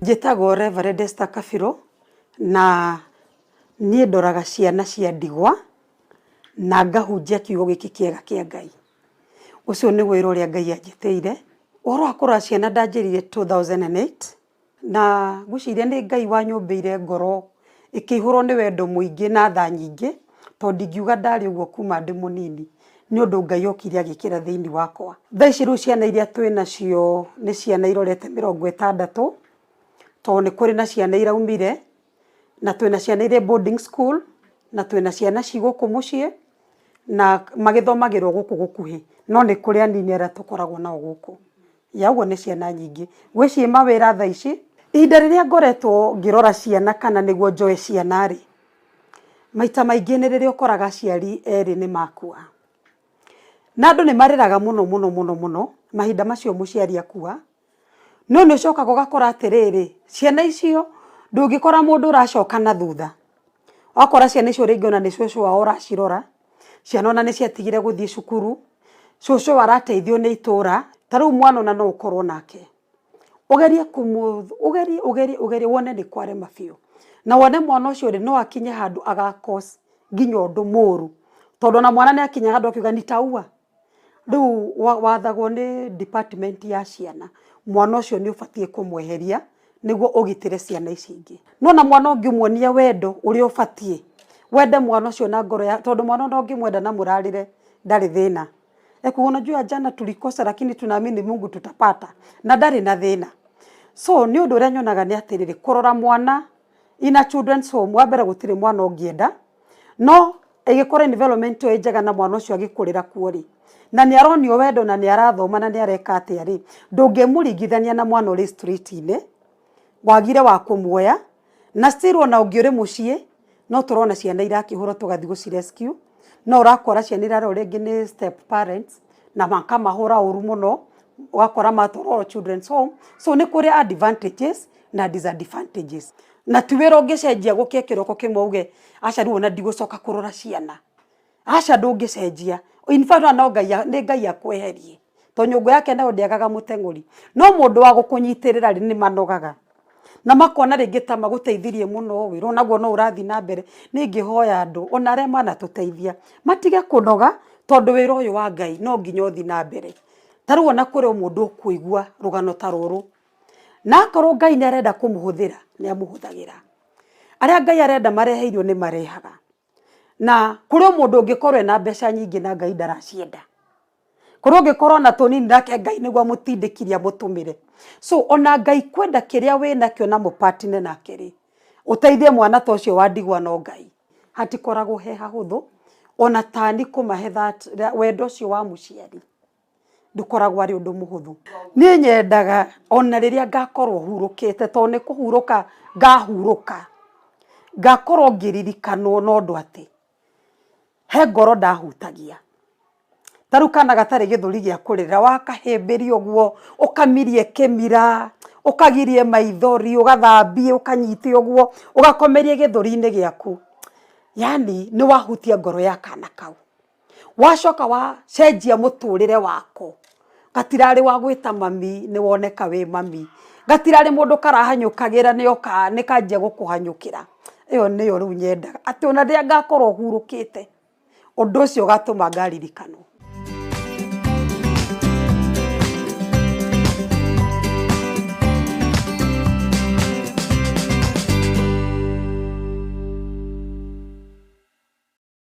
Njĩtagwo Reverend Esther Kabirũ na niĩ ndoraga ciana cia ndigwa na ngahunjia kiugo gĩkĩ kĩega kĩa Ngai. Ũcio nĩ wĩra ũrĩa Ngai anjĩtĩire. Ũhoro wa kũrora ciana ndanjĩrire 2008 na ngwĩciria nĩ Ngai wanyũmbĩire ngoro ĩkĩihũrwo nĩ wendo mũingĩ na tha nyingĩ tondũ ndingiuga ndarĩ ũguo kuma ndĩ mũnini nĩ ũndũ Ngai okire agĩkĩra thĩinĩ wakwa. Thaa ici rĩu ciana iria twĩ nacio nĩ ciana irorete 60 tondũ nĩ kũrĩ na ciana iraumire na twĩna ciana irĩ boarding school na twĩna ciana ci gũkũ mũciĩ na magĩthomagĩrwo gũkũ gũkuhĩ no nĩ kũrĩ anini arĩa tũkoragwo nao gũkũ. Ya ũguo nĩ ciana nyingĩ. Gwĩciĩ mawĩra thaa ici ihinda rĩrĩa ngoretwo ngĩrora ciana kana nĩguo njoe ciana rĩ, maita maingĩ nĩ rĩrĩa ũkoraga aciari erĩ nĩ makua. Na andũ nĩ marĩraga mũno mahinda macio mũciari akua. No nĩ ũcokaga ũgakora atĩrĩrĩ, ciana icio ndũngĩkora mũndũ ũracoka na thutha. Wakora ciana icio rĩngĩ ona nĩ cũcũ wao ũracirora, ciana ona nĩ ciatigire gũthiĩ cukuru, cũcũ arateithio nĩ itũra, ta rĩu mwana ona no ũkorwo nake. Ũgerie ũgerie wone nĩ kwarema biũ. Na wone mwana ũcio rĩ no akinye handũ agakos nginya ũndũ mũru. Tondũ na mwana nĩ akinya handũ akiuga nitaua. Rĩu wathagwo nĩ department ya ciana. Mwana ũcio nĩ ũbatiĩ kũmweheria nĩguo ũgitĩre ciana ici ingĩ. No na mwana ũngĩmuonia wendo ũrĩa ũbatiĩ. Wende mwana ũcio na ngoro ya tondũ mwana ona ũngĩmwenda na mũrarĩre ndarĩ thĩna. Unajua jana tulikosa lakini tunaamini Mungu tutapata na ndarĩ na thĩna. So nĩ ũndũ ũrĩa nyonaga nĩ atĩrĩrĩ kũrora mwana ina children's home wa mbere gũtirĩ mwana ũngĩenda no ĩgĩkora environment ĩyo njega na mwana ũcio agĩkũrĩra kuo rĩ na nĩ aronio wendo na nĩ arathoma na nĩ areka atĩa rĩ ndũngĩmũringithania na mwana ũrĩ street-inĩ wagire wa kũmuoya na still ona ũngĩũrĩ mũciĩ no tũrona ciana irakĩhũrwo tũgathiĩ gũcirescue no ũrakora ciana irarorwo rĩngĩ nĩ step parents na makamahũra ũru mũno wakora matwarwo children's home. So nĩ kũrĩ advantages na disadvantages. Na ti wĩra ũngĩcenjia gũkĩa kĩroko kĩmwe uge aca rĩu ona ndigũcoka kũrora ciana. Aca ndũngĩcenjia. In fact no Ngai akweherie. To nyũngũ yake nayo ndĩagaga mũteng'ũri. No mũndũ wa gũkũnyitĩrĩra rĩ nĩ manogaga. Na makona rĩngĩ ta magũteithirie mũno wĩra naguo no ũrathi na mbere. Nĩngĩhoya andũ ona arĩa manatũteithia matige kũnoga tondũ wĩra ũyũ wa Ngai no nginya ũthi na mbere. Ta rĩu ona kũrĩ mũndũ ũkũigua rũgano ta rũrũ. Na akorwo Ngai nĩ arenda kũmũhũthĩra nĩ amũhũthagĩra. Arĩa Ngai arenda mareheirwo nĩ marehaga. Na kũrĩ mũndũ ũngĩkorwo ena mbeca nyingĩ na Ngai ndaracienda. Kũrĩ ũngĩkorwo na tũnini nake Ngai nĩguo amũtindĩkirie amũtũmĩre. So ona Ngai kwenda kĩrĩa wĩnakĩo na mũpatine nake rĩ. Ũteithie mwana ta ũcio wa ndigwa no Ngai. Hatikoragwo he hahũthũ ona tani kũmahe wendo ũcio wa mũciari. Ndũkoragwo arĩ ũndũ mũhũthũ. Niĩ nyendaga ona rĩrĩa ngakorwo hurũkĩte tondũ nĩ kũhurũka ngahurũka. Ngakorwo ngĩririkanwo na ũndũ atĩ he ngoro ndahutagia. Ta rĩu kana gatarĩ gĩthũri gĩa kũrĩra wakahĩmbĩria ũguo ũkamirie kĩmira ũkagirie maithori ũgathambie ũkanyite ũguo ũgakomerie gĩthũri-inĩ gĩaku. Yani nĩ wahutia ngoro ya kana kau. Wacoka wacenjia mũtũrĩre wako. Gatirarĩ wa gwĩta mami nĩ woneka wĩ mami. Gatirarĩ mũndũ karahanyũkagĩra nĩ kanjia gũkũhanyũkĩra. Ĩyo nĩyo rĩu nyendaga. Atĩ ona rĩrĩa ngakorwo hurũkĩte ũndũ ũcio ũgatũma ngaririkano.